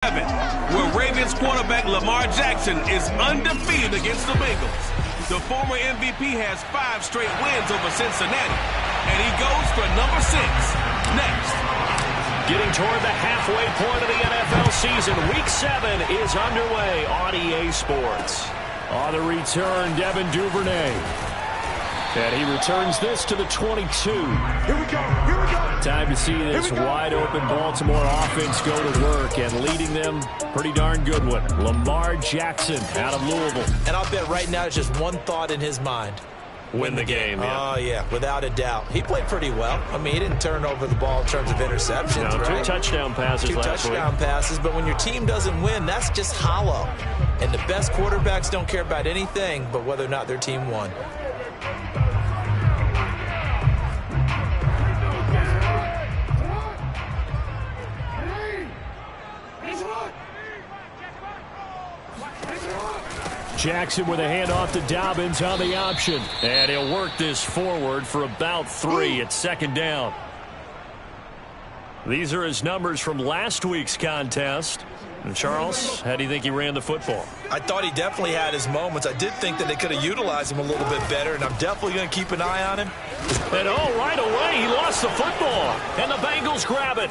where Ravens quarterback Lamar Jackson is undefeated against the Bengals. The former MVP has 5 straight wins over Cincinnati, and he goes for number 6. Next. Getting toward the halfway point of the NFL season, Week 7 is underway on EA Sports. On the return, Devin Duvernay. And he returns this to the 22. Here we go. Here we go. Time to see this wide-open Baltimore offense go to work, and leading them, pretty darn good one, Lamar Jackson out of Louisville. And I'll bet right now there's just one thought in his mind. Win the game, yeah. Oh, yeah, without a doubt. He played pretty well. I mean, he didn't turn over the ball in terms of interceptions, no, right? 2 touchdown passes last week. 2 touchdown passes, but when your team doesn't win, that's just hollow. And the best quarterbacks don't care about anything but whether or not their team won. Jackson with a handoff to Dobbins on the option. And he'll work this forward for about 3 at second down. These are his numbers from last week's contest. And Charles, how do you think he ran the football? I thought he definitely had his moments. I did think that they could have utilized him a little bit better, and I'm definitely going to keep an eye on him. And right away, he lost the football. And the Bengals grab it.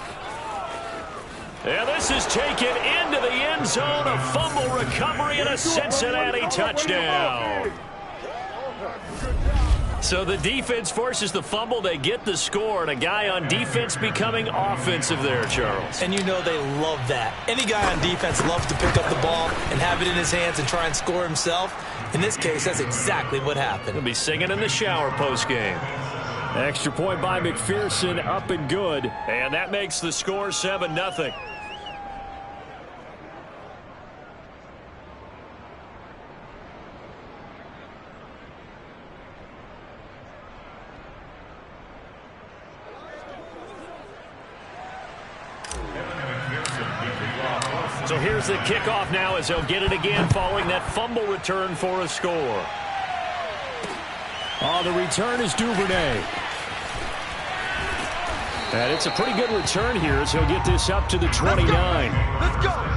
And this is taken into the end zone. A fumble recovery and a Cincinnati touchdown. So the defense forces the fumble. They get the score, and a guy on defense becoming offensive there, Charles. And you know they love that. Any guy on defense loves to pick up the ball and have it in his hands and try and score himself. In this case, that's exactly what happened. He'll be singing in the shower postgame. Extra point by McPherson, up and good. And that makes the score 7-0. So here's the kickoff now as he'll get it again following that fumble return for a score. On the return is Duvernay. And it's a pretty good return here as he'll get this up to the 29. Let's go.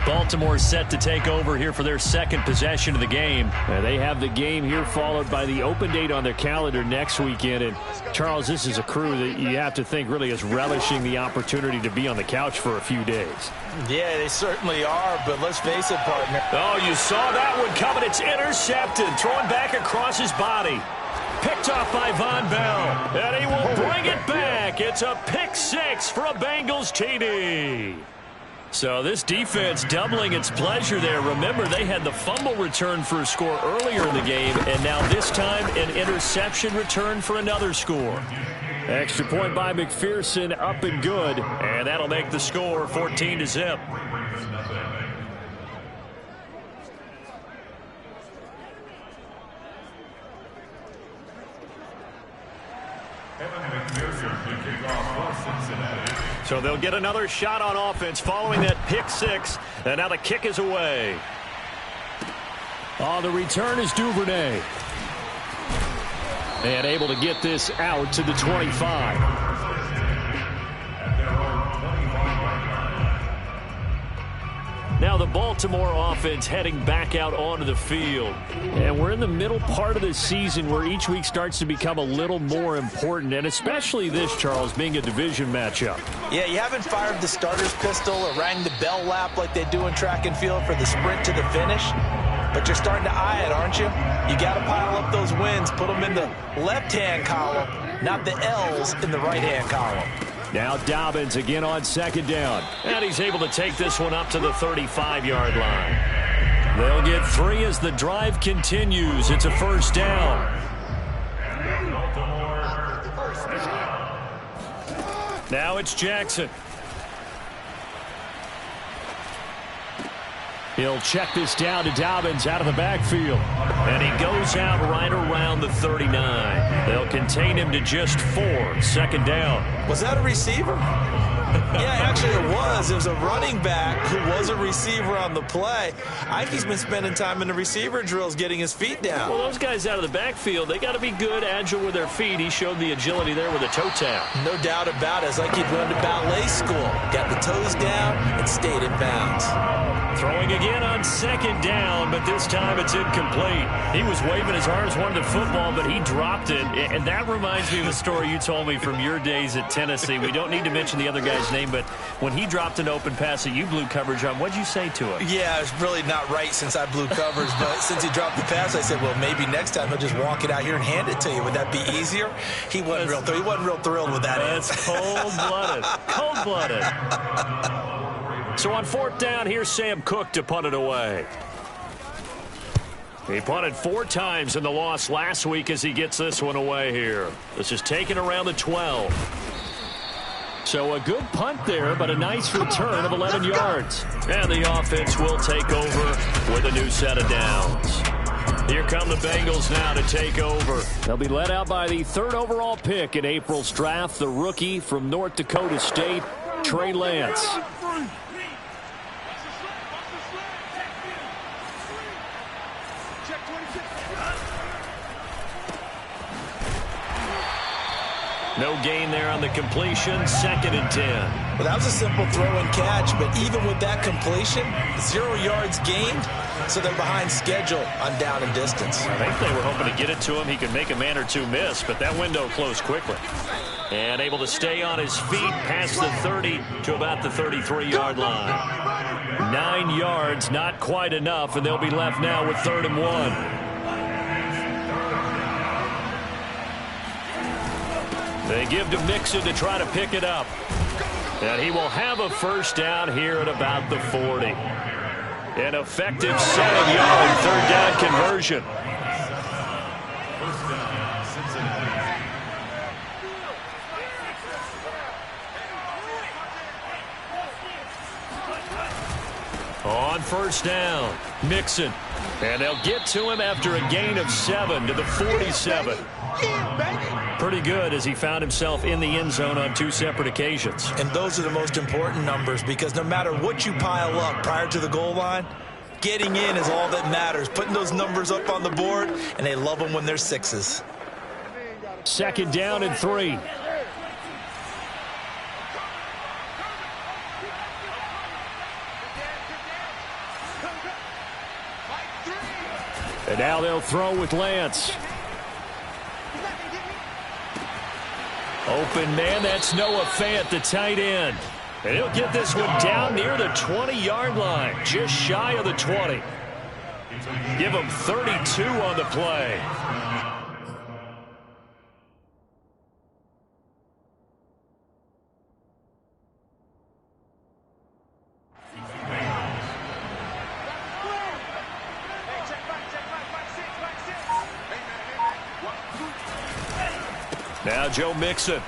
Baltimore set to take over here for their second possession of the game. And they have the game here followed by the open date on their calendar next weekend. And Charles, this is a crew that you have to think really is relishing the opportunity to be on the couch for a few days. Yeah, they certainly are, but let's face it, partner. Oh, you saw that one coming. It's intercepted, throwing back across his body. Picked off by Von Bell, and he will bring it back. It's a pick 6 for a Bengals TD. So this defense doubling its pleasure there. Remember, they had the fumble return for a score earlier in the game, and now this time an interception return for another score. Extra point by McPherson, up and good, and that'll make the score 14-0. So they'll get another shot on offense following that pick 6, and now the kick is away. On the return is Duvernay. And able to get this out to the 25. Now the Baltimore offense heading back out onto the field. And we're in the middle part of the season where each week starts to become a little more important, and especially this, Charles, being a division matchup. Yeah, you haven't fired the starter's pistol or rang the bell lap like they do in track and field for the sprint to the finish, but you're starting to eye it, aren't you? You got to pile up those wins, put them in the left-hand column, not the L's in the right-hand column. Now Dobbins again on second down. And he's able to take this one up to the 35-yard line. They'll get 3 as the drive continues. It's a first down. Now it's Jackson. He'll check this down to Dobbins out of the backfield. And he goes out right around the 39. They'll contain him to just 4. Second down. Was that a receiver? Yeah, actually it was. It was a running back who was a receiver on the play. I think he's been spending time in the receiver drills getting his feet down. Well, those guys out of the backfield, they got to be good, agile with their feet. He showed the agility there with a toe tap. No doubt about it. It's like he'd run to ballet school. Got the toes down and stayed in bounds. Throwing again on second down, but this time it's incomplete. He was waving his arms, wanted the football, but he dropped it. And that reminds me of a story you told me from your days at Tennessee. We don't need to mention the other guy's name, but when he dropped an open pass that you blew coverage on, what'd you say to him? Yeah, it's really not right since I blew coverage, but since he dropped the pass, I said, well, maybe next time he'll just walk it out here and hand it to you. Would that be easier? He wasn't real thrilled with that. That's cold-blooded. Cold-blooded. So on fourth down, here's Sam Cook to punt it away. He punted 4 times in the loss last week as he gets this one away here. This is taken around the 12. So a good punt there, but a nice return of 11 yards. And the offense will take over with a new set of downs. Here come the Bengals now to take over. They'll be led out by the 3rd overall pick in April's draft, the rookie from North Dakota State, Trey Lance. No gain there on the completion, 2nd and 10. Well, that was a simple throw and catch, but even with that completion, 0 yards gained, so they're behind schedule on down and distance. I think they were hoping to get it to him. He could make a man or two miss, but that window closed quickly. And able to stay on his feet past the 30 to about the 33-yard line. 9 yards, not quite enough, and they'll be left now with 3rd and 1. They give to Mixon to try to pick it up. And he will have a first down here at about the 40. An effective 7-yard 3rd down conversion. On first down, Mixon. And they'll get to him after a gain of 7 to the 47. Pretty good as he found himself in the end zone on 2 separate occasions. And those are the most important numbers because no matter what you pile up prior to the goal line, getting in is all that matters. Putting those numbers up on the board, and they love them when they're 6s. 2nd down and 3. And now they'll throw with Lance. Open man, that's Noah Fant, the tight end. And he'll get this one down near the 20-yard line, just shy of the 20. Give him 32 on the play. Now Joe Mixon.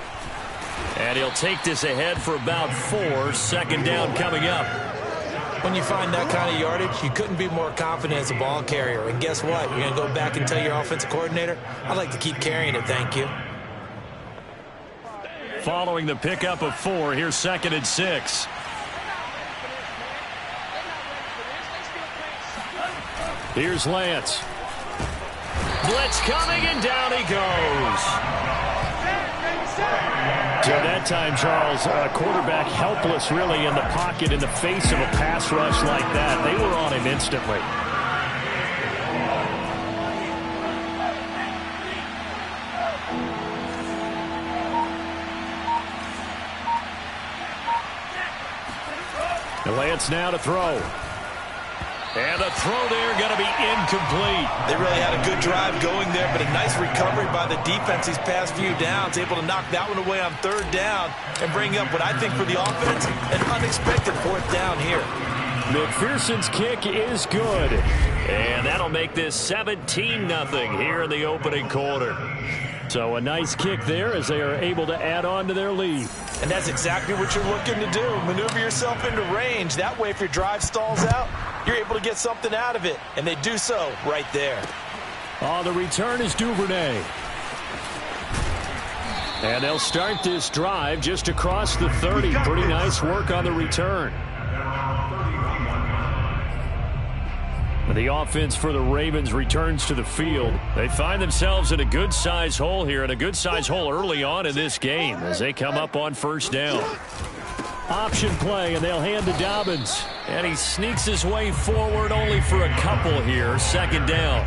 And he'll take this ahead for about 4. 2nd down coming up. When you find that kind of yardage, you couldn't be more confident as a ball carrier. And guess what? You're going to go back and tell your offensive coordinator, I'd like to keep carrying it, thank you. Following the pickup of 4, here's 2nd and 6. Here's Lance. Blitz coming, and down he goes. So that time, Charles, quarterback helpless really in the pocket in the face of a pass rush like that. They were on him instantly. The Lance now to throw. And the throw there going to be incomplete. They really had a good drive going there, but a nice recovery by the defense these past few downs, able to knock that one away on 3rd down and bring up what I think for the offense, an unexpected 4th down here. McPherson's kick is good. And that'll make this 17-0 here in the opening quarter. So a nice kick there as they are able to add on to their lead. And that's exactly what you're looking to do. Maneuver yourself into range. That way, if your drive stalls out, you're able to get something out of it. And they do so right there. On the return is Duvernay. And they'll start this drive just across the 30. Pretty nice work on the return. The offense for the Ravens returns to the field. They find themselves in a good-sized hole here, and a good-sized hole early on in this game as they come up on first down. Option play, and they'll hand to Dobbins. And he sneaks his way forward only for a couple here. Second down.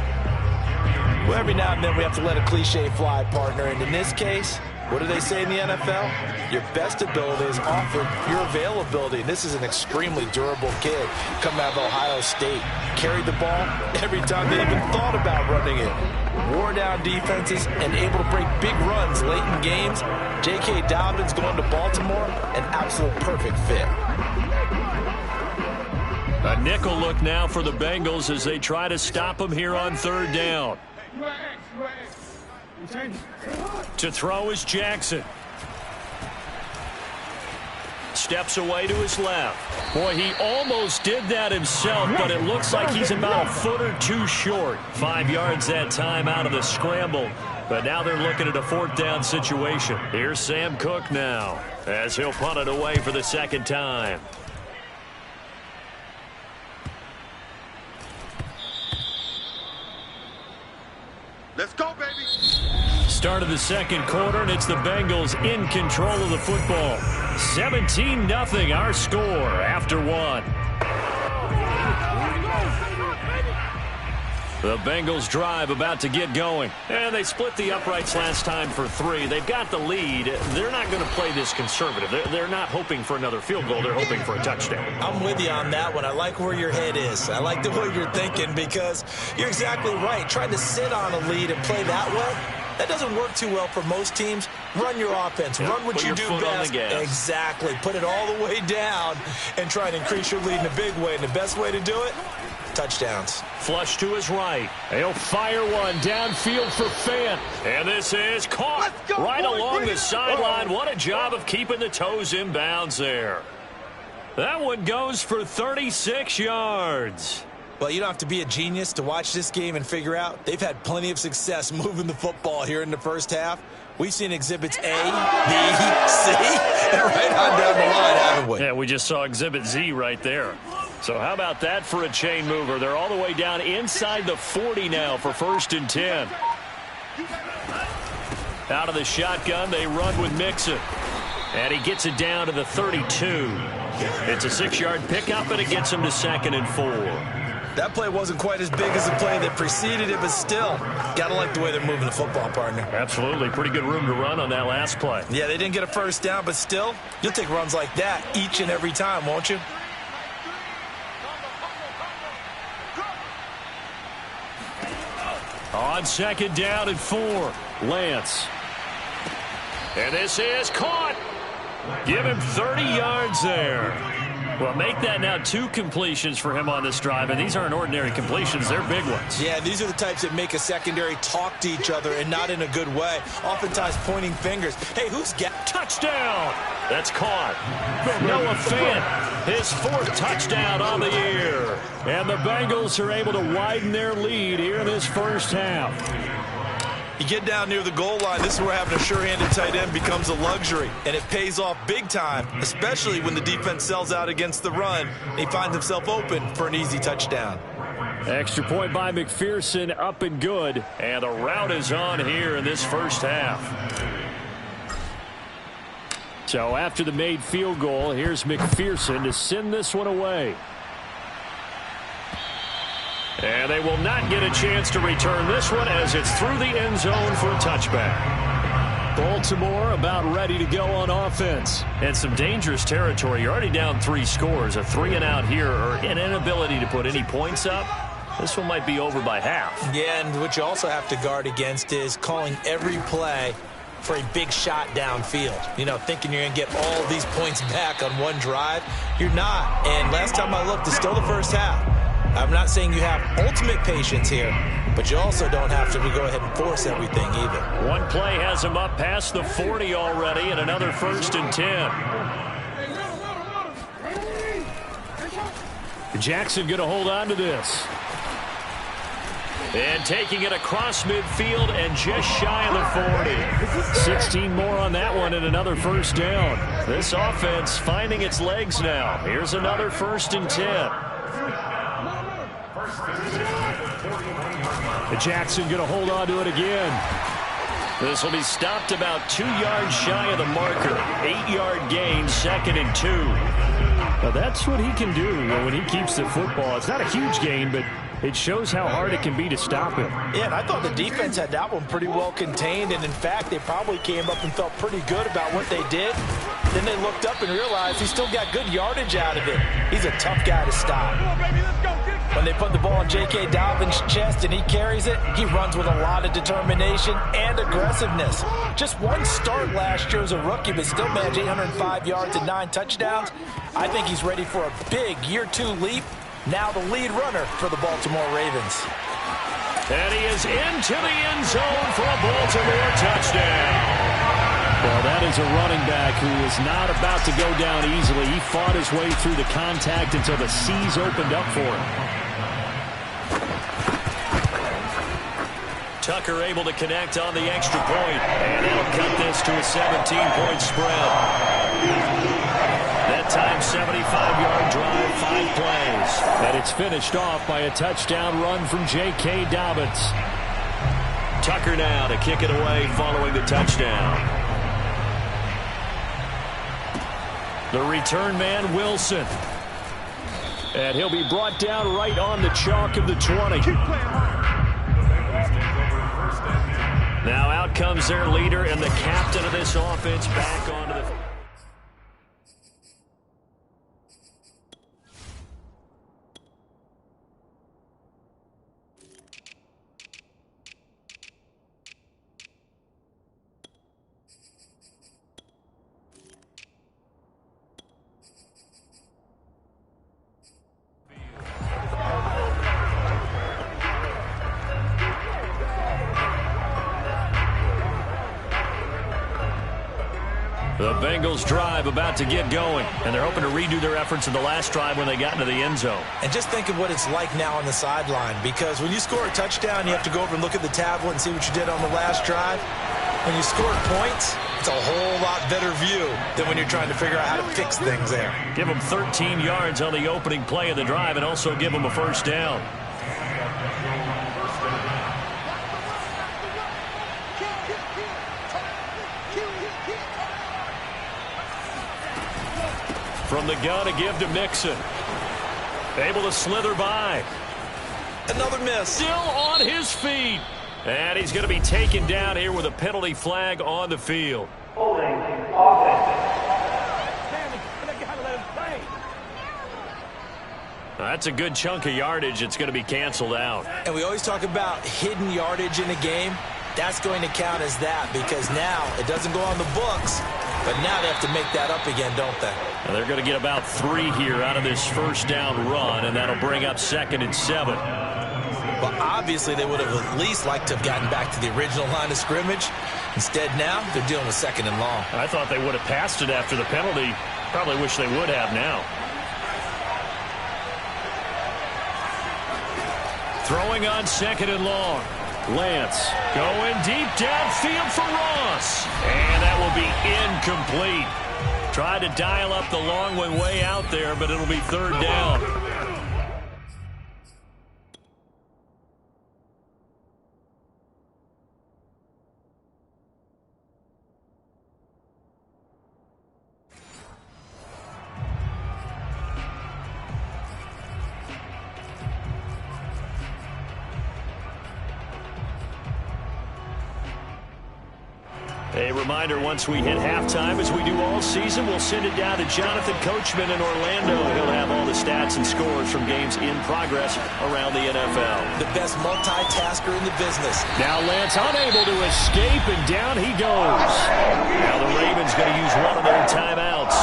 Well, every now and then we have to let a cliche fly, partner. And in this case, what do they say in the NFL? Your best ability is often your availability. And this is an extremely durable kid coming out of Ohio State. Carried the ball every time they even thought about running it. Wore down defenses and able to break big runs late in games. J.K. Dobbins going to Baltimore, an absolute perfect fit. A nickel look now for the Bengals as they try to stop him here on third down. To throw is Jackson. Steps away to his left. Boy, he almost did that himself, but it looks like he's about a foot or two short. 5 yards that time out of the scramble. But now they're looking at a fourth down situation. Here's Sam Cook now as he'll punt it away for the second time. Let's go, baby. Start of the second quarter, and it's the Bengals in control of the football. 17-0 our score after one. The Bengals drive about to get going. And they split the uprights last time for 3. They've got the lead. They're not going to play this conservative. They're not hoping for another field goal. They're hoping for a touchdown. I'm with you on that one. I like where your head is. I like the way you're thinking because you're exactly right. Trying to sit on a lead and play that way, that doesn't work too well for most teams. Run your offense. Yep, run what you do best. Exactly. Put it all the way down and try and increase your lead in a big way. And the best way to do it, touchdowns. Flush to his right. He'll fire one downfield for Fant. And this is caught right along the sideline. What a job of keeping the toes in bounds there. That one goes for 36 yards. Well, you don't have to be a genius to watch this game and figure out they've had plenty of success moving the football here in the first half. We've seen exhibits A, B, C, and right on down the line, haven't we? Yeah, we just saw exhibit Z right there. So how about that for a chain mover? They're all the way down inside the 40 now for 1st and 10. Out of the shotgun, they run with Mixon. And he gets it down to the 32. It's a 6-yard pickup, and it gets him to 2nd and 4. That play wasn't quite as big as the play that preceded it, but still, got to like the way they're moving the football, partner. Absolutely. Pretty good room to run on that last play. Yeah, they didn't get a first down, but still, you'll take runs like that each and every time, won't you? On 2nd down and 4, Lance. And this is caught. Give him 30 yards there. Well, make that now 2 completions for him on this drive, and these aren't ordinary completions. They're big ones. Yeah, these are the types that make a secondary talk to each other and not in a good way. Oftentimes pointing fingers. Hey, who's got touchdown? That's caught. Noah Fant, his 4th touchdown on the year. And the Bengals are able to widen their lead here in this first half. You get down near the goal line, this is where having a sure-handed tight end becomes a luxury, and it pays off big time, especially when the defense sells out against the run, and he finds himself open for an easy touchdown. Extra point by McPherson, up and good, and the route is on here in this first half. So after the made field goal, here's McPherson to send this one away. And they will not get a chance to return this one as it's through the end zone for a touchback. Baltimore about ready to go on offense. And some dangerous territory. You're already down 3 scores. A 3-and-out here or an inability to put any points up. This one might be over by half. Yeah, and what you also have to guard against is calling every play for a big shot downfield. You know, thinking you're going to get all these points back on one drive. You're not. And last time I looked, it's still the first half. I'm not saying you have ultimate patience here, but you also don't have to go ahead and force everything either. One play has him up past the 40 already, and another 1st and 10. Jackson going to hold on to this. And taking it across midfield and just shy of the 40. 16 more on that one and another first down. This offense finding its legs now. Here's another 1st and 10. Jackson going to hold on to it again. This will be stopped about 2 yards shy of the marker. 8-yard gain, 2nd and 2. Now that's what he can do when he keeps the football. It's not a huge gain, but it shows how hard it can be to stop him. Yeah, and I thought the defense had that one pretty well contained, and in fact, they probably came up and felt pretty good about what they did. Then they looked up and realized he still got good yardage out of it. He's a tough guy to stop. When they put the ball in J.K. Dobbins' chest and he carries it, he runs with a lot of determination and aggressiveness. Just one start last year as a rookie, but still managed 805 yards and 9 touchdowns. I think he's ready for a big year 2 leap. Now the lead runner for the Baltimore Ravens. And he is into the end zone for a Baltimore touchdown. Well, that is a running back who is not about to go down easily. He fought his way through the contact until the seas opened up for him. Tucker able to connect on the extra point, and that'll cut this to a 17-point spread. That time, 75-yard drive, 5 plays. And it's finished off by a touchdown run from J.K. Dobbins. Tucker now to kick it away following the touchdown. The return man, Wilson. And he'll be brought down right on the chalk of the 20. Now out comes their leader and the captain of this offense back onto the... The Bengals drive about to get going, and they're hoping to redo their efforts in the last drive when they got into the end zone. And just think of what it's like now on the sideline, because when you score a touchdown, you have to go over and look at the tablet and see what you did on the last drive. When you score points, it's a whole lot better view than when you're trying to figure out how to fix things there. Give them 13 yards on the opening play of the drive and also give them a first down. From the gun, a give to Mixon. Able to slither by. Another miss. Still on his feet. And he's going to be taken down here with a penalty flag on the field. Holding offense. That's a good chunk of yardage. It's going to be canceled out. And we always talk about hidden yardage in a game. That's going to count as that, because now it doesn't go on the books, but now they have to make that up again, don't they? And they're going to get about 3 here out of this first down run, and that'll bring up 2nd and 7. Well, obviously they would have at least liked to have gotten back to the original line of scrimmage. Instead now, they're dealing with 2nd and long. I thought they would have passed it after the penalty. Probably wish they would have now. Throwing on 2nd and long. Lance going deep downfield for Ross. And that will be incomplete. Tried to dial up the long one way out there, but it'll be 3rd down. A reminder, once we hit halftime, as we do all season, we'll send it down to Jonathan Coachman in Orlando. He'll have all the stats and scores from games in progress around the NFL. The best multitasker in the business. Now Lance unable to escape, and down he goes. Now the Ravens going to use one of their timeouts.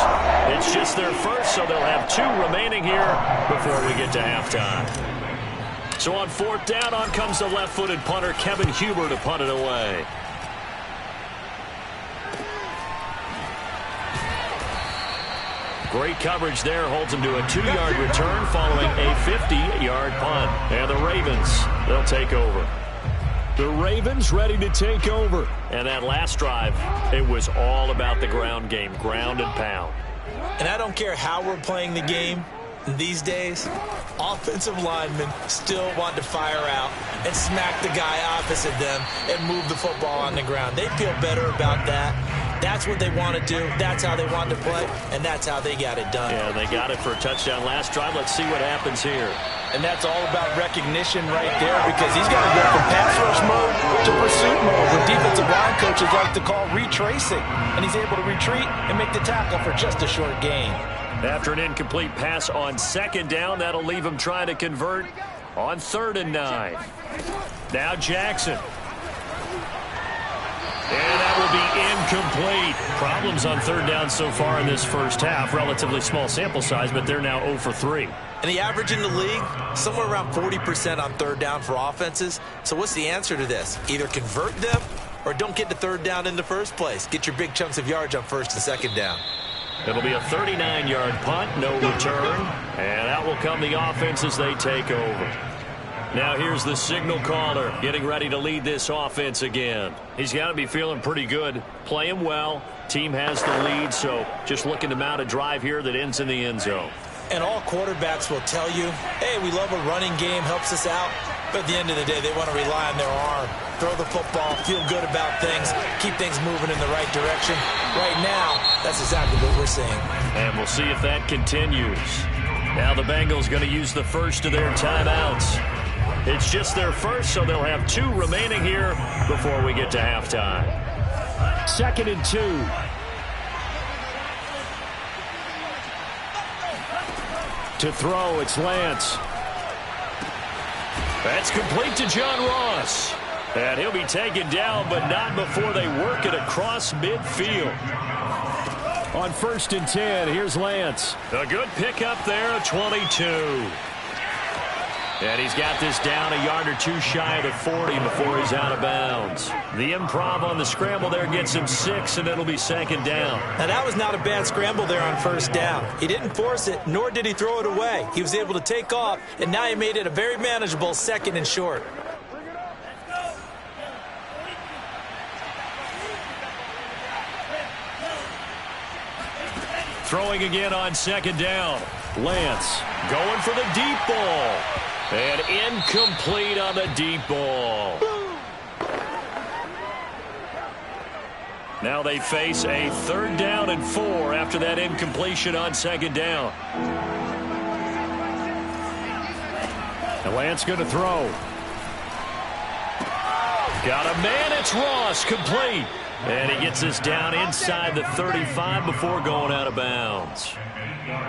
It's just their first, so they'll have 2 remaining here before we get to halftime. So on 4th down, on comes the left-footed punter, Kevin Huber, to punt it away. Great coverage there. Holds him to a 2-yard return following a 50-yard punt. And the Ravens, they'll take over. The Ravens ready to take over. And that last drive, it was all about the ground game, ground and pound. And I don't care how we're playing the game these days, offensive linemen still want to fire out and smack the guy opposite them and move the football on the ground. They feel better about that. That's what they want to do. That's how they want to play, and that's how they got it done. Yeah, they got it for a touchdown last drive. Let's see what happens here. And that's all about recognition right there, because he's got to go from pass rush mode to pursuit mode, what defensive line coaches like to call retracing. And he's able to retreat and make the tackle for just a short gain. After an incomplete pass on 2nd down, that'll leave him trying to convert on 3rd and 9. Now Jackson. And that will be incomplete. Problems on 3rd down so far in this first half. Relatively small sample size, but they're now 0 for 3. And the average in the league, somewhere around 40% on 3rd down for offenses. So what's the answer to this? Either convert them or don't get to 3rd down in the first place. Get your big chunks of yards on 1st and 2nd down. It'll be a 39-yard punt, no return. And out will come the offense as they take over. Now here's the signal caller getting ready to lead this offense again. He's got to be feeling pretty good, playing well. Team has the lead, so just looking to mount a drive here that ends in the end zone. And all quarterbacks will tell you, hey, we love a running game, helps us out. But at the end of the day, they want to rely on their arm. Throw the football, feel good about things, keep things moving in the right direction. Right now, that's exactly what we're seeing. And we'll see if that continues. Now the Bengals going to use the first of their timeouts. It's just their first, so they'll have 2 remaining here before we get to halftime. 2nd and 2. To throw, it's Lance. That's complete to John Ross. And he'll be taken down, but not before they work it across midfield. On 1st and 10, here's Lance. A good pickup there, 22. And he's got this down a yard or 2 shy of the 40 before he's out of bounds. The improv on the scramble there gets him 6, and it'll be 2nd down. Now, that was not a bad scramble there on 1st down. He didn't force it, nor did he throw it away. He was able to take off, and now he made it a very manageable 2nd and short. Throwing again on 2nd down. Lance going for the deep ball. And incomplete on the deep ball. Now they face a 3rd down and 4 after that incompletion on 2nd down. And Lance going to throw. Got a man, it's Ross, complete. And he gets this down inside the 35 before going out of bounds.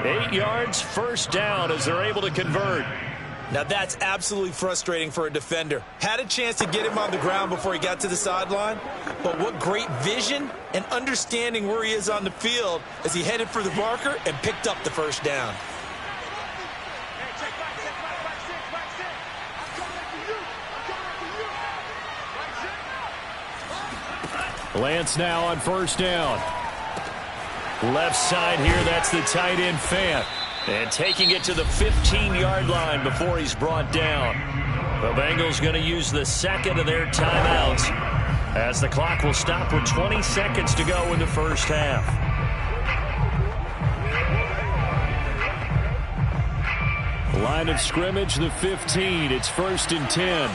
8 yards, 1st down as they're able to convert. Now that's absolutely frustrating for a defender. Had a chance to get him on the ground before he got to the sideline, but what great vision and understanding where he is on the field as he headed for the marker and picked up the 1st down. Lance now on 1st down. Left side here, that's the tight end Fant. And taking it to the 15-yard line before he's brought down. The Bengals going to use the 2nd of their timeouts as the clock will stop with 20 seconds to go in the first half. Line of scrimmage, the 15. It's 1st and 10.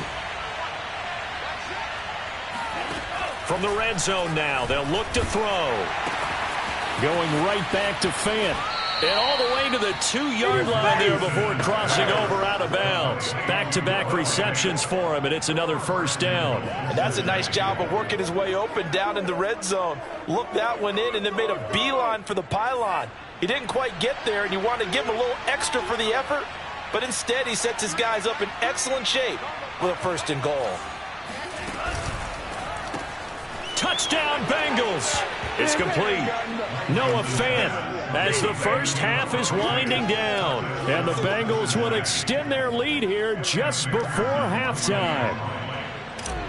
From the red zone now, they'll look to throw. Going right back to Fant. And all the way to the 2-yard line there before crossing over out of bounds. Back-to-back receptions for him, and it's another 1st down. And that's a nice job of working his way open down in the red zone. Looked that one in and then made a beeline for the pylon. He didn't quite get there, and you wanted to give him a little extra for the effort, but instead he sets his guys up in excellent shape with a 1st and goal. Touchdown, Bengals. It's complete. Noah Fant as the first half is winding down. And the Bengals will extend their lead here just before halftime.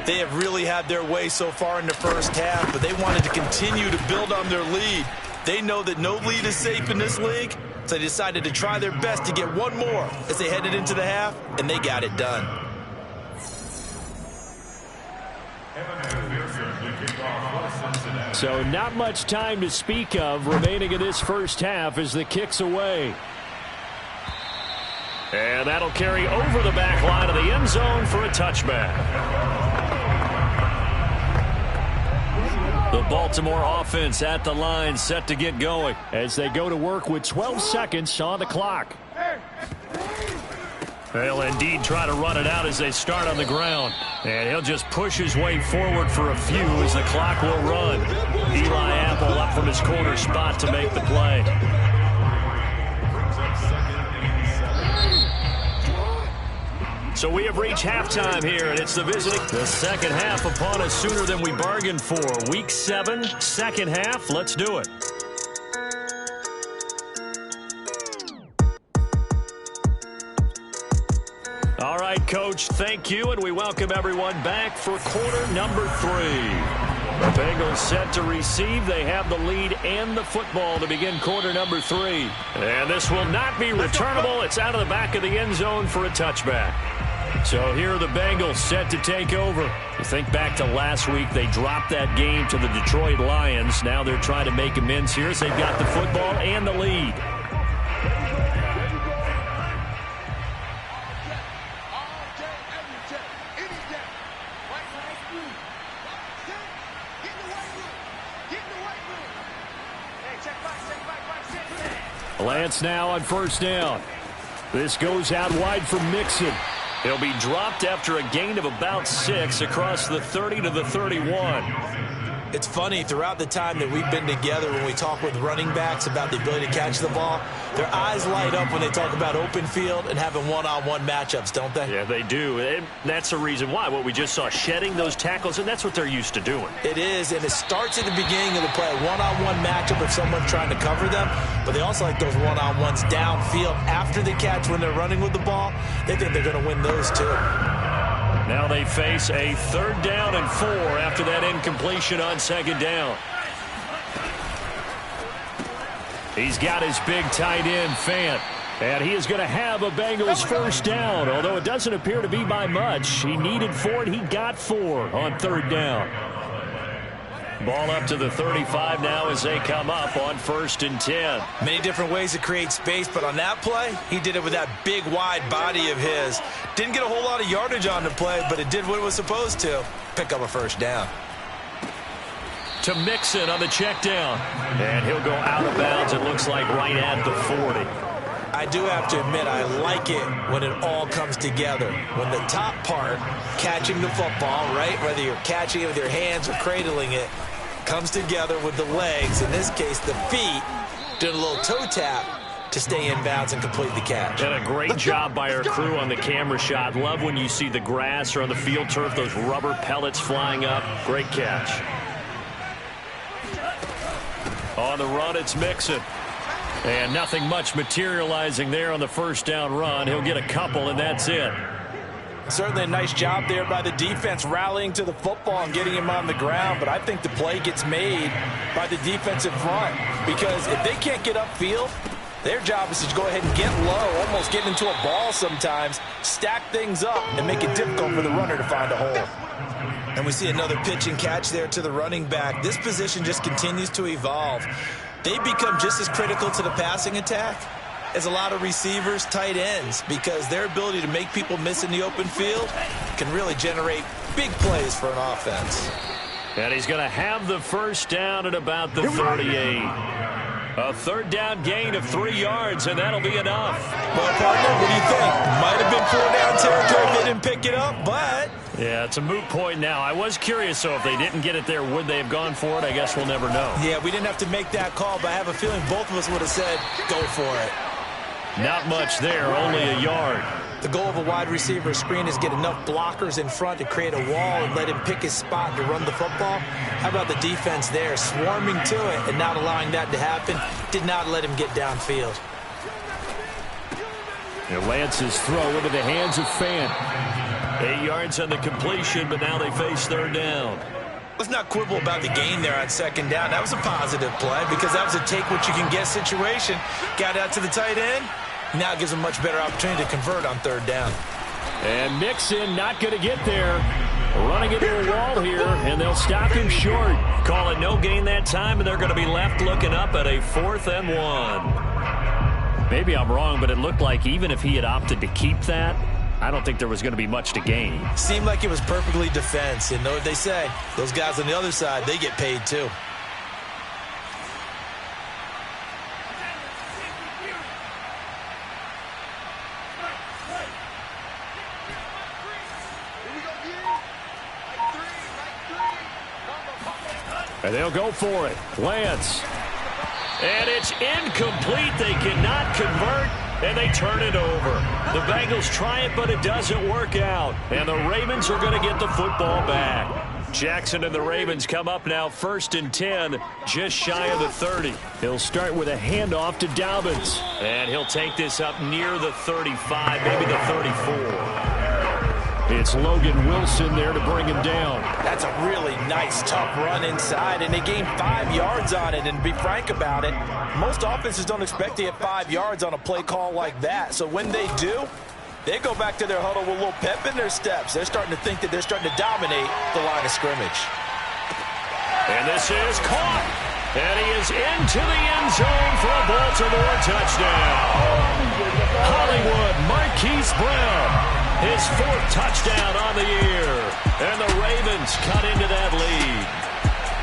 They have really had their way so far in the first half, but they wanted to continue to build on their lead. They know that no lead is safe in this league, so they decided to try their best to get one more as they headed into the half, and they got it done. So not much time to speak of remaining in this first half as the kick's away. And that'll carry over the back line of the end zone for a touchback. The Baltimore offense at the line, set to get going as they go to work with 12 seconds on the clock. They'll indeed try to run it out as they start on the ground. And he'll just push his way forward for a few as the clock will run. Eli Apple up from his corner spot to make the play. So we have reached halftime here, and it's the visiting. The second half upon us sooner than we bargained for. Week 7, second half. Let's do it. All right, Coach, thank you, and we welcome everyone back for quarter number 3. The Bengals set to receive. They have the lead and the football to begin quarter number 3. And this will not be returnable. It's out of the back of the end zone for a touchback. So here are the Bengals set to take over. You think back to last week, they dropped that game to the Detroit Lions. Now they're trying to make amends here as they've got the football and the lead. Lance now on first down. This goes out wide for Mixon. He'll be dropped after a gain of about 6 across the 30 to the 31. It's funny, throughout the time that we've been together, when we talk with running backs about the ability to catch the ball, their eyes light up when they talk about open field and having one-on-one matchups, don't they? Yeah, they do. And that's the reason why. What we just saw, shedding those tackles, and that's what they're used to doing. It is, and it starts at the beginning of the play. One-on-one matchup if someone's trying to cover them, but they also like those one-on-ones downfield after the catch when they're running with the ball. They think they're going to win those too. Now they face a 3rd down and 4 after that incompletion on 2nd down. He's got his big tight end, Fant. And he is going to have a Bengals first down, although it doesn't appear to be by much. He needed 4, and he got 4 on 3rd down. Ball up to the 35 now as they come up on 1st and 10. Many different ways to create space, but on that play, he did it with that big, wide body of his. Didn't get a whole lot of yardage on the play, but it did what it was supposed to. Pick up a first down. To Mixon on the check down. And he'll go out of bounds, it looks like, right at the 40. I do have to admit, I like it when it all comes together. When the top part, catching the football, right, whether you're catching it with your hands or cradling it, comes together with the legs, in this case the feet, doing a little toe tap to stay in bounds and complete the catch. And a great job by our crew on the camera shot. Love when you see the grass or on the field turf, those rubber pellets flying up. Great catch. On the run, it's Mixon. And nothing much materializing there on the first down run. He'll get a couple, and that's it. Certainly a nice job there by the defense rallying to the football and getting him on the ground, but I think the play gets made by the defensive front because if they can't get upfield, their job is to go ahead and get low, almost get into a ball sometimes, stack things up, and make it difficult for the runner to find a hole. And we see another pitch and catch there to the running back. This position just continues to evolve. They become just as critical to the passing attack as a lot of receivers, tight ends, because their ability to make people miss in the open field can really generate big plays for an offense. And he's going to have the first down at about the 38. A 3rd down gain of 3 yards, and that'll be enough. Well, partner, what do you think? Might have been 4 down territory if they didn't pick it up, but... Yeah, it's a moot point now. I was curious, so if they didn't get it there, would they have gone for it? I guess we'll never know. Yeah, we didn't have to make that call, but I have a feeling both of us would have said, go for it. Not much there, only a yard. The goal of a wide receiver screen is get enough blockers in front to create a wall and let him pick his spot to run the football. How about the defense there, swarming to it and not allowing that to happen? Did not let him get downfield. And Lance's throw into the hands of Fant. 8 yards on the completion, but now they face 3rd down. Let's not quibble about the gain there on second down. That was a positive play because that was a take-what-you-can-get situation. Got out to the tight end. Now it gives them a much better opportunity to convert on third down. And Mixon not going to get there. Running into a wall here, and they'll stop him short. Call it no gain that time, and they're going to be left looking up at a 4th and 1. Maybe I'm wrong, but it looked like even if he had opted to keep that, I don't think there was going to be much to gain. Seemed like it was perfectly defense. And know what they say? Those guys on the other side, they get paid too. And they'll go for it. Lance. And it's incomplete. They cannot convert, and they turn it over. The Bengals try it, but it doesn't work out. And the Ravens are going to get the football back. Jackson and the Ravens come up now 1st and 10, just shy of the 30. He'll start with a handoff to Dobbins. And he'll take this up near the 35, maybe the 34. It's Logan Wilson there to bring him down. That's a really nice, tough run inside, and they gained 5 yards on it. And to be frank about it, most offenses don't expect to get 5 yards on a play call like that. So when they do, they go back to their huddle with a little pep in their steps. They're starting to think that they're starting to dominate the line of scrimmage. And this is caught. And he is into the end zone for a Baltimore touchdown. Hollywood Marquise Brown. His 4th touchdown on the year. And the Ravens cut into that lead.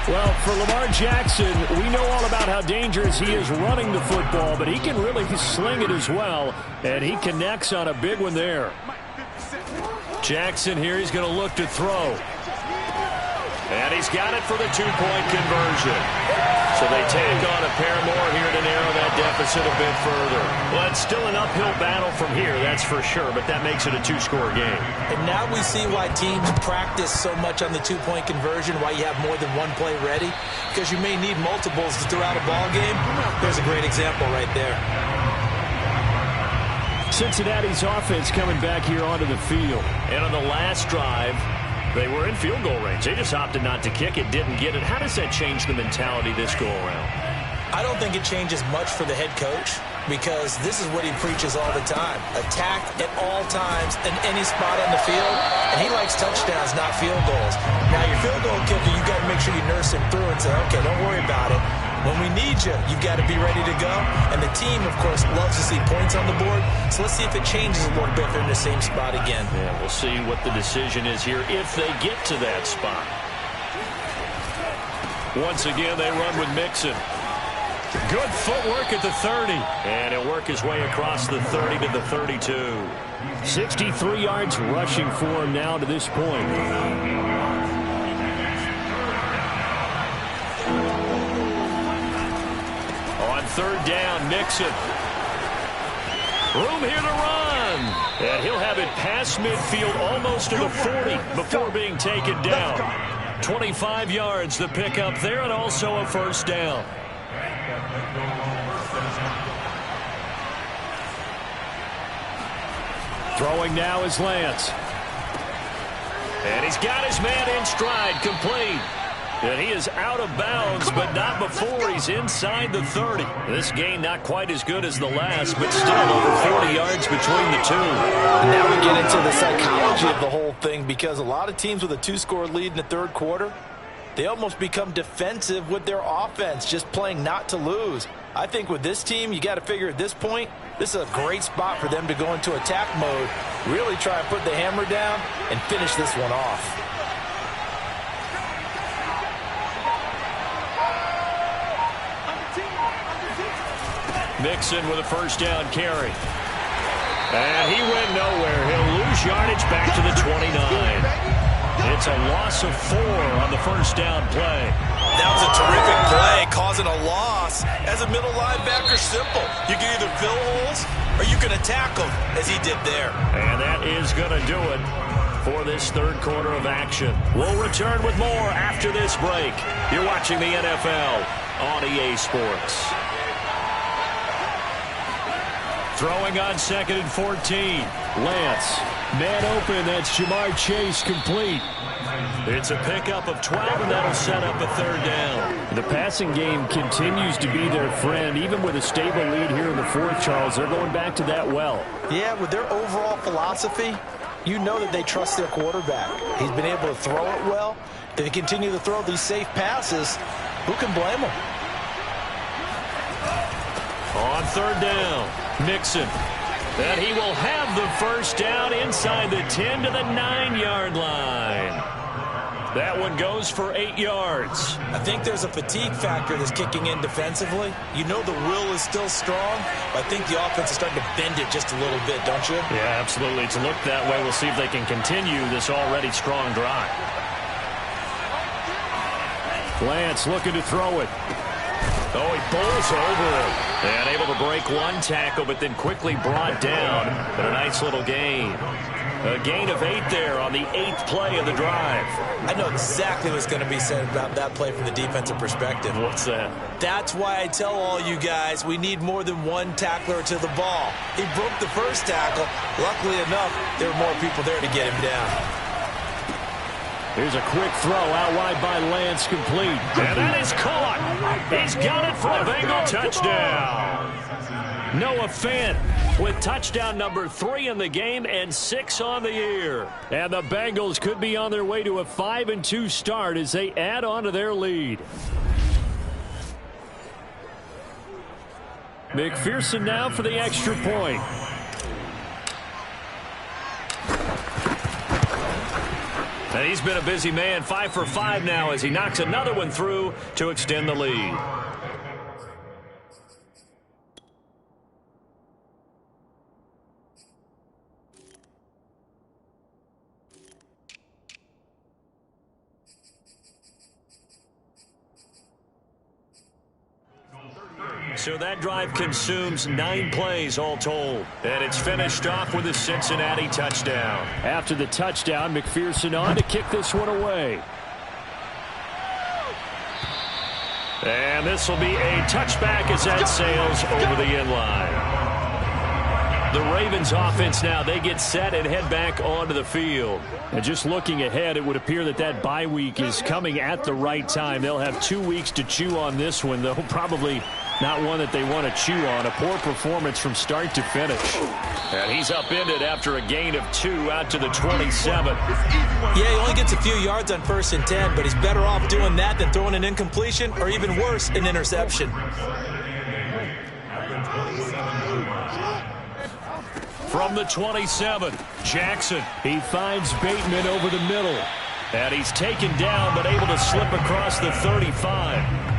Well, for Lamar Jackson, we know all about how dangerous he is running the football, but he can really sling it as well. And he connects on a big one there. Jackson here, he's going to look to throw. And he's got it for the 2-point conversion. So they tack on a pair more here to narrow that deficit a bit further. Well, it's still an uphill battle from here, that's for sure, but that makes it a 2-score game. And now we see why teams practice so much on the 2-point conversion, why you have more than one play ready, because you may need multiples to throw out a ball game. There's a great example right there. Cincinnati's offense coming back here onto the field. And on the last drive, they were in field goal range. They just opted not to kick it, didn't get it. How does that change the mentality this go-around? I don't think it changes much for the head coach because this is what he preaches all the time. Attack at all times in any spot on the field, and he likes touchdowns, not field goals. Now, your field goal kicker, you got to make sure you nurse him through and say, okay, don't worry about it. When we need you, you've got to be ready to go. And the team, of course, loves to see points on the board. So let's see if it changes a little bit if they're in the same spot again. Yeah, we'll see what the decision is here if they get to that spot. Once again, they run with Mixon. Good footwork at the 30. And he'll work his way across the 30 to the 32. 63 yards rushing for him now to this point. Third down, Mixon. Room here to run. And he'll have it past midfield almost to the 40 before being taken down. 25 yards to pick up there and also a first down. Throwing now is Lance. And he's got his man in stride, complete. And he is out of bounds, but not before he's inside the 30. This gain not quite as good as the last, but still over 40 yards between the two. And now we get into the psychology of the whole thing because a lot of teams with a 2-score lead in the third quarter, they almost become defensive with their offense, just playing not to lose. I think with this team, you got to figure at this point, this is a great spot for them to go into attack mode, really try and put the hammer down and finish this one off. Mixon with a first down carry. And he went nowhere. He'll lose yardage back to the 29. It's a loss of 4 on the first down play. That was a terrific play, causing a loss. As a middle linebacker, simple. You can either fill holes or you can attack them, as he did there. And that is going to do it for this third quarter of action. We'll return with more after this break. You're watching the NFL on EA Sports. Throwing on 2nd and 14. Lance. Man open. That's Jamar Chase complete. It's a pickup of 12, and that'll set up a third down. The passing game continues to be their friend. Even with a stable lead here in the fourth, Charles, they're going back to that well. Yeah, with their overall philosophy, you know that they trust their quarterback. He's been able to throw it well. They continue to throw these safe passes. Who can blame them? On third down, Mixon. And he will have the first down inside the 10 to the 9-yard line. That one goes for 8 yards. I think there's a fatigue factor that's kicking in defensively. You know the will is still strong, but I think the offense is starting to bend it just a little bit, don't you? Yeah, absolutely. It's looked that way. We'll see if they can continue this already strong drive. Lance looking to throw it. Oh, he bowls over him. And able to break one tackle, but then quickly brought down. But a nice little gain. A gain of 8 there on the 8th play of the drive. I know exactly what's going to be said about that play from the defensive perspective. What's that? That's why I tell all you guys we need more than one tackler to the ball. He broke the first tackle. Luckily enough, there were more people there to get him down. Here's a quick throw out wide by Lance, complete. And that is caught. He's got it for a Bengal touchdown. Noah Fant with touchdown number 3 in the game and 6 on the year. And the Bengals could be on their way to a 5-2 start as they add on to their lead. McPherson now for the extra point. And he's been a busy man, 5 for 5 now as he knocks another one through to extend the lead. So that drive consumes 9 plays all told. And it's finished off with a Cincinnati touchdown. After the touchdown, McPherson on to kick this one away. And this will be a touchback as that sails over the end line. The Ravens offense now, they get set and head back onto the field. And just looking ahead, it would appear that that bye week is coming at the right time. They'll have 2 weeks to chew on this one, though probably not one that they want to chew on. A poor performance from start to finish. And he's upended after a gain of 2 out to the 27. Yeah, he only gets a few yards on 1st and 10, but he's better off doing that than throwing an incompletion or even worse, an interception. From the 27, Jackson. He finds Bateman over the middle. And he's taken down but able to slip across the 35.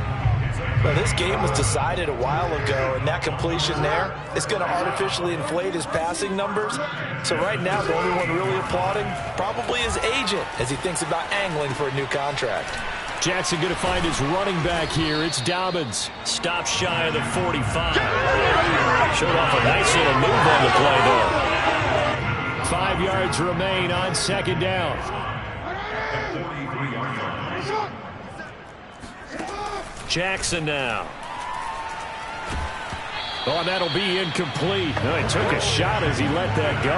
Well, this game was decided a while ago, and that completion there is going to artificially inflate his passing numbers. So right now, the only one really applauding probably his agent as he thinks about angling for a new contract. Jackson going to find his running back here. It's Dobbins. Stop shy of the 45. Showed off a nice little move on the play, though. 5 yards remain on 2nd down. Jackson now. Oh, and that'll be incomplete. Oh, he took a shot as he let that go.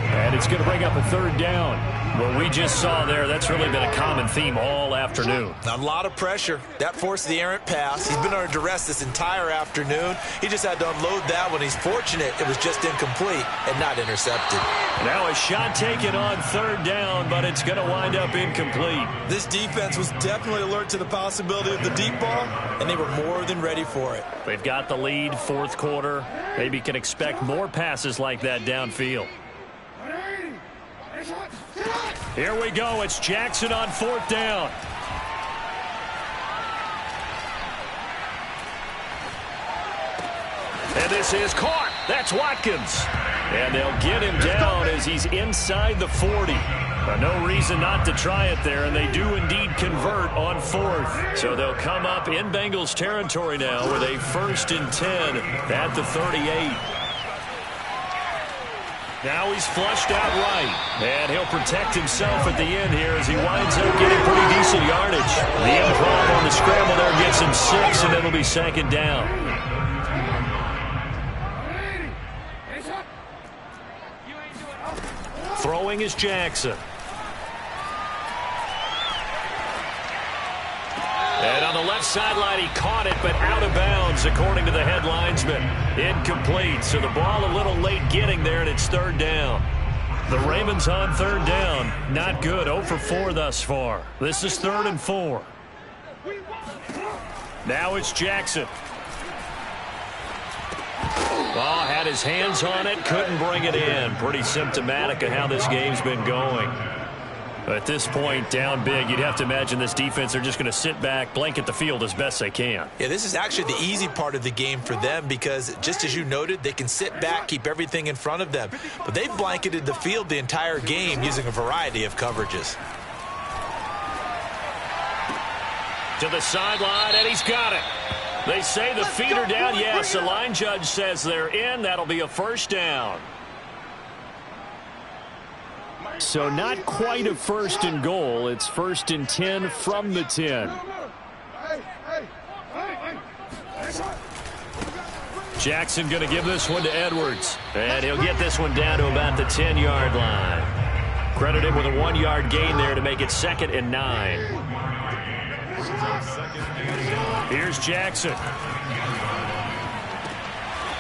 And it's going to bring up a 3rd down. What we just saw there, that's really been a common theme all afternoon. A lot of pressure. That forced the errant pass. He's been under duress this entire afternoon. He just had to unload that one. He's fortunate it was just incomplete and not intercepted. Now a shot taken on 3rd down, but it's going to wind up incomplete. This defense was definitely alert to the possibility of the deep ball, and they were more than ready for it. They've got the lead, 4th quarter. Maybe can expect more passes like that downfield. Here we go. It's Jackson on 4th down. And this is caught. That's Watkins. And they'll get him down as he's inside the 40. No reason not to try it there, and they do indeed convert on 4th. So they'll come up in Bengals territory now with a 1st and 10 at the 38. Now he's flushed out right, and he'll protect himself at the end here as he winds up getting pretty decent yardage. The improv on the scramble there gets him 6, and it'll be 2nd down. Throwing is Jackson. And on the left sideline, he caught it, but out of bounds, according to the head linesman. Incomplete, so the ball a little late getting there, and it's third down. The Ravens on third down. Not good. 0 for 4 thus far. This is 3rd and 4. Now it's Jackson. Ball had his hands on it, couldn't bring it in. Pretty symptomatic of how this game's been going. At this point, down big, you'd have to imagine this defense are just going to sit back, blanket the field as best they can. Yeah, this is actually the easy part of the game for them because, just as you noted, they can sit back, keep everything in front of them. But they've blanketed the field the entire game using a variety of coverages. To the sideline, and he's got it. They say the feet are down. Yes, the line judge says they're in. That'll be a first down. So not quite a 1st and goal. It's 1st and 10 from the 10. Jackson going to give this one to Edwards. And he'll get this one down to about the 10-yard line. Credited with a 1-yard gain there to make it 2nd and 9. Here's Jackson.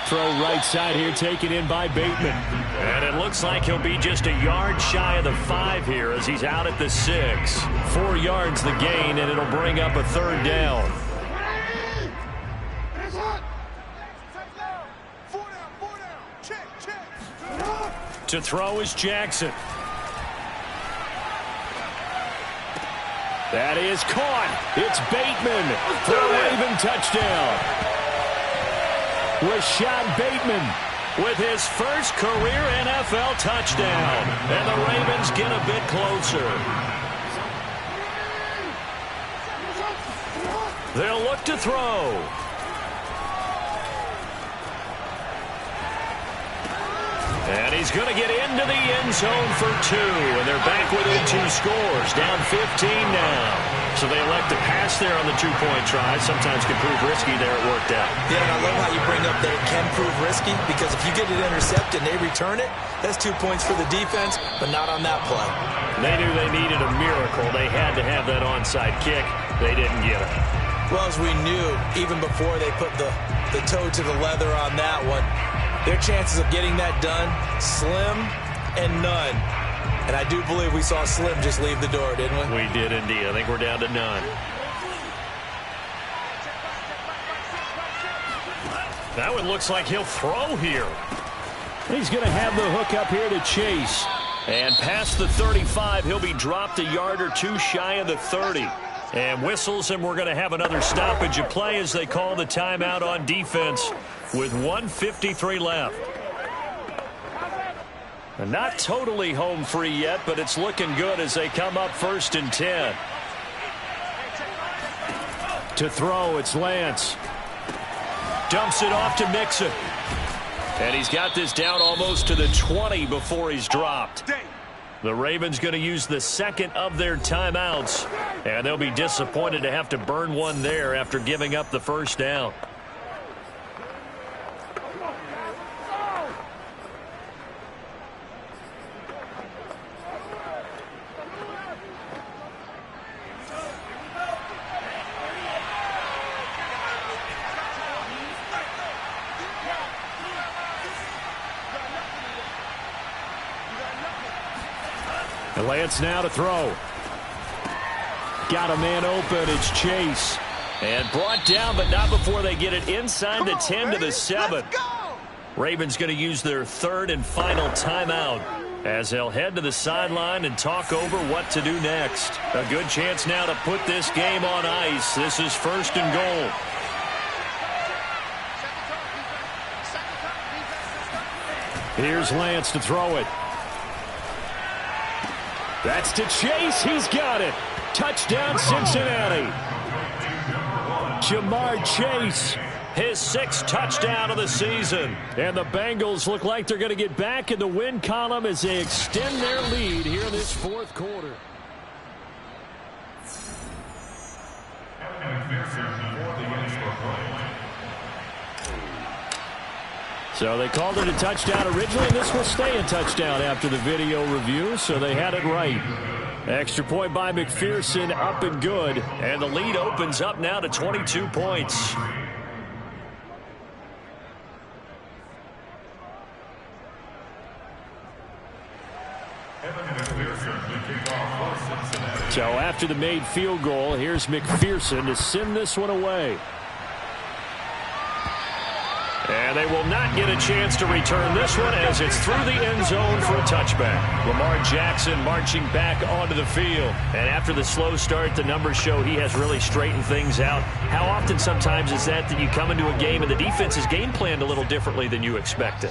Throw right side here, taken in by Bateman. And it looks like he'll be just a yard shy of the 5 here as he's out at the 6. 4 yards the gain, and it'll bring up a 3rd down. To throw is Jackson. That is caught. It's Bateman for a Raven touchdown. Rashad Bateman with his first career NFL touchdown. And the Ravens get a bit closer. They'll look to throw. And he's going to get into the end zone for 2. And they're back within 2 scores. Down 15 now. So they elect to pass there on the 2-point try. Sometimes can prove risky. There it worked out. Yeah, and I love how you bring up that it can prove risky, because if you get it intercepted and they return it, that's 2 points for the defense, but not on that play. They knew they needed a miracle. They had to have that onside kick. They didn't get it. Well, as we knew, even before they put the toe to the leather on that one, their chances of getting that done, slim and none. And I do believe we saw Slim just leave the door, didn't we? We did indeed. I think we're down to none. That one looks like he'll throw here. He's going to have the hook up here to Chase. And past the 35, he'll be dropped a yard or 2 shy of the 30. And whistles, and we're going to have another stoppage of play as they call the timeout on defense with 1:53 left. And not totally home free yet, but it's looking good as they come up 1st and 10. To throw, it's Lance. Dumps it off to Mixon. And he's got this down almost to the 20 before he's dropped. The Ravens going to use the 2nd of their timeouts. And they'll be disappointed to have to burn one there after giving up the 1st down. And Lance now to throw. Got a man open. It's Chase. And brought down, but not before they get it inside the 10 to the 7. Ravens going to use their 3rd and final timeout as they'll head to the sideline and talk over what to do next. A good chance now to put this game on ice. This is 1st and goal. Here's Lance to throw it. That's to Chase. He's got it. Touchdown, Cincinnati. Jamar Chase, his 6th touchdown of the season. And the Bengals look like they're going to get back in the win column as they extend their lead here in this 4th quarter. So they called it a touchdown originally, and this will stay a touchdown after the video review, so they had it right. Extra point by McPherson, up and good. And the lead opens up now to 22 points. So after the made field goal, here's McPherson to send this one away. And they will not get a chance to return this one as it's through the end zone for a touchback. Lamar Jackson marching back onto the field. And after the slow start, the numbers show he has really straightened things out. How often sometimes is that you come into a game and the defense is game planned a little differently than you expected?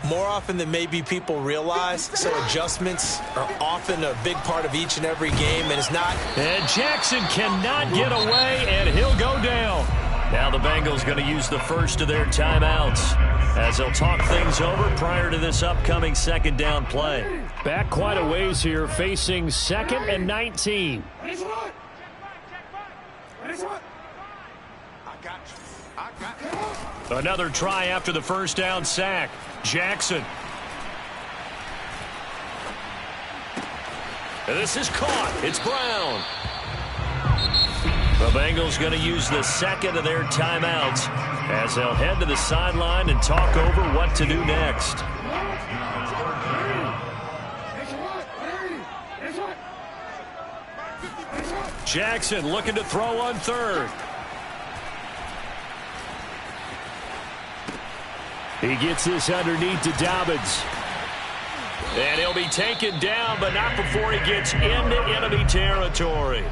More often than maybe people realize, so adjustments are often a big part of each and every game, and it's not. And Jackson cannot get away, and he'll go down. Now the Bengals going to use the first of their timeouts as they'll talk things over prior to this upcoming second down play. Back quite a ways here, facing 2nd and 19. Another try after the first down sack. Jackson. And this is caught. It's Brown. The Bengals going to use the second of their timeouts as they'll head to the sideline and talk over what to do next. Jackson looking to throw on third. He gets this underneath to Dobbins. And he'll be taken down, but not before he gets into enemy territory.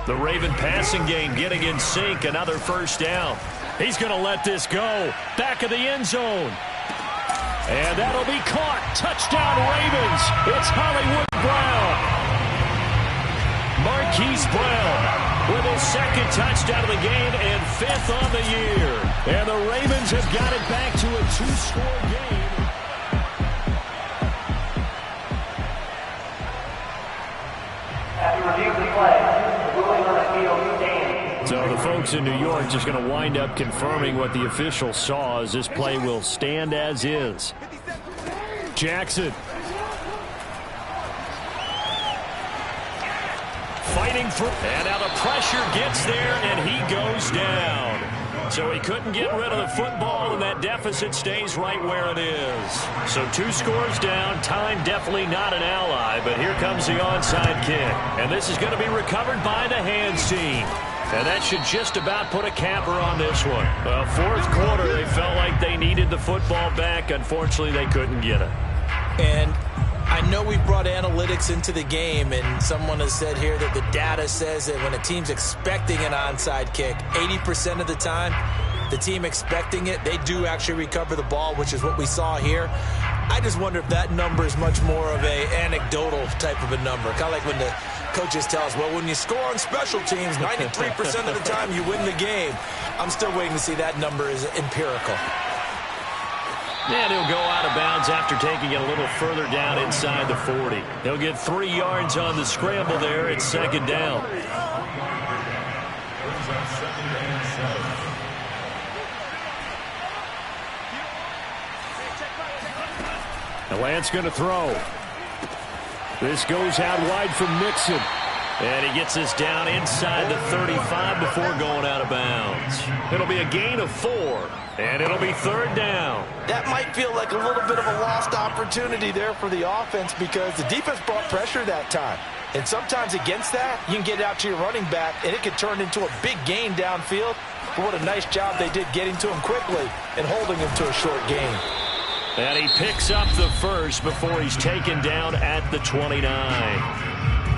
The Raven passing game getting in sync. Another first down. He's going to let this go. Back of the end zone. And that'll be caught. Touchdown Ravens. It's Hollywood Brown. Marquise Brown with his second touchdown of the game and 5th on the year. And the Ravens have got it back to a 2-score game. After review of the play, the ruling on the field stands. So the folks in New York just going to wind up confirming what the official saw as this play will stand as is. Jackson. Fighting for, and now the pressure gets there, and he goes down. So he couldn't get rid of the football, and that deficit stays right where it is. So 2 scores down, time definitely not an ally, but here comes the onside kick. And this is going to be recovered by the hands team. And that should just about put a capper on this one. Well, 4th quarter, they felt like they needed the football back. Unfortunately, they couldn't get it. And I know we brought analytics into the game, and someone has said here that the data says that when a team's expecting an onside kick, 80% of the time, the team expecting it, they do actually recover the ball, which is what we saw here. I just wonder if that number is much more of a anecdotal type of a number. Kind of like when the coaches tell us, well, when you score on special teams, 93% of the time you win the game. I'm still waiting to see that number is empirical. And he'll go out of bounds after taking it a little further down inside the 40. He'll get 3 yards on the scramble there. It's 2nd down. Now Lance going to throw. This goes out wide from Mixon. And he gets this down inside the 35 before going out of bounds. It'll be a gain of 4, and it'll be 3rd down. That might feel like a little bit of a lost opportunity there for the offense because the defense brought pressure that time. And sometimes against that, you can get out to your running back, and it could turn into a big gain downfield. But what a nice job they did getting to him quickly and holding him to a short gain. And he picks up the first before he's taken down at the 29.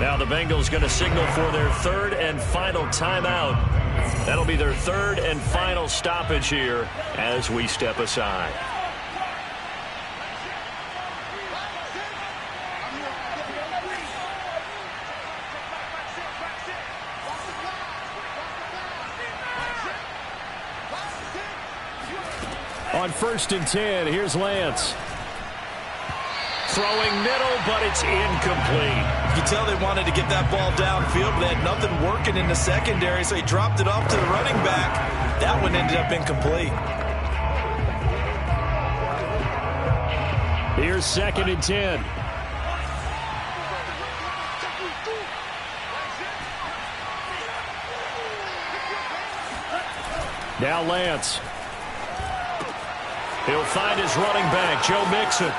Now the Bengals going to signal for their 3rd and final timeout. That'll be their 3rd and final stoppage here as we step aside. On 1st and 10, here's Lance. Throwing middle, but it's incomplete. You can tell they wanted to get that ball downfield, but they had nothing working in the secondary, so he dropped it off to the running back. That one ended up incomplete. Here's 2nd and 10. Now Lance. He'll find his running back, Joe Mixon.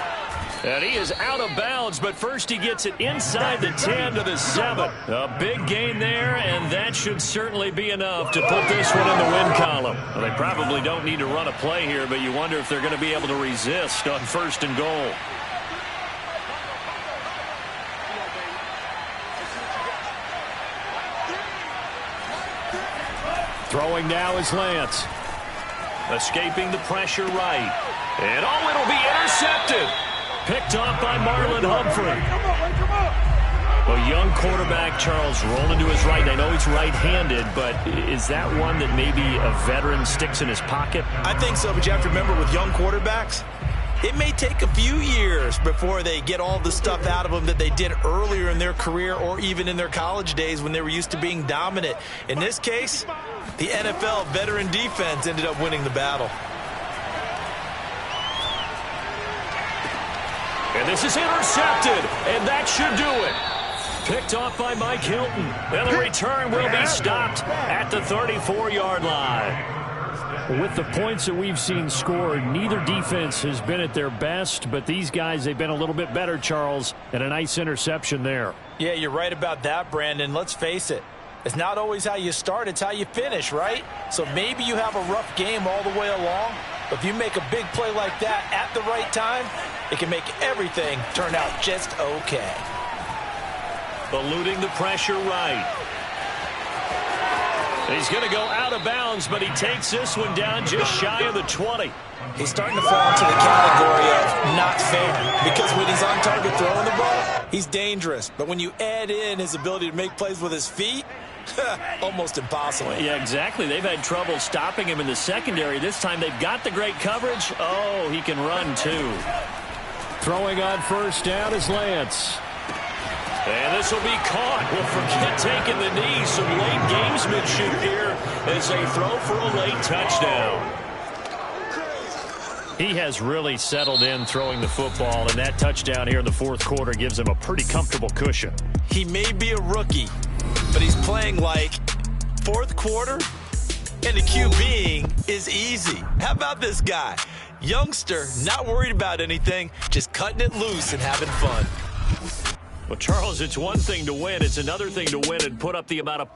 And he is out of bounds, but first he gets it inside the 10 to the 7. A big gain there, and that should certainly be enough to put this one in the win column. Well, they probably don't need to run a play here, but you wonder if they're going to be able to resist on 1st and goal. Throwing now is Lance. Escaping the pressure right. And it'll be intercepted. Picked off by Marlon Humphrey. A young quarterback, Charles, rolling to his right. I know he's right-handed, but is that one that maybe a veteran sticks in his pocket? I think so, but you have to remember with young quarterbacks, it may take a few years before they get all the stuff out of them that they did earlier in their career or even in their college days when they were used to being dominant. In this case, the NFL veteran defense ended up winning the battle. And this is intercepted, and that should do it. Picked off by Mike Hilton. And the return will be stopped at the 34-yard line. With the points that we've seen scored, neither defense has been at their best, but these guys, they've been a little bit better, Charles, and a nice interception there. Yeah, you're right about that, Brandon. Let's face it. It's not always how you start, it's how you finish, right? So maybe you have a rough game all the way along, but if you make a big play like that at the right time, it can make everything turn out just okay. Eluding the pressure right. He's going to go out of bounds, but he takes this one down just shy of the 20. He's starting to fall into the category of not fair, because when he's on target throwing the ball, he's dangerous. But when you add in his ability to make plays with his feet, almost impossible. Yeah, exactly. They've had trouble stopping him in the secondary. This time they've got the great coverage. Oh, he can run too. Throwing on 1st down is Lance. And this will be caught. Well, forget taking the knee. Some late gamesmanship here as they throw for a late touchdown. He has really settled in throwing the football, and that touchdown here in the 4th quarter gives him a pretty comfortable cushion. He may be a rookie, but he's playing like 4th quarter, and the QBing is easy. How about this guy? Youngster, not worried about anything, just cutting it loose and having fun. Well, Charles, it's one thing to win. It's another thing to win and put up the amount of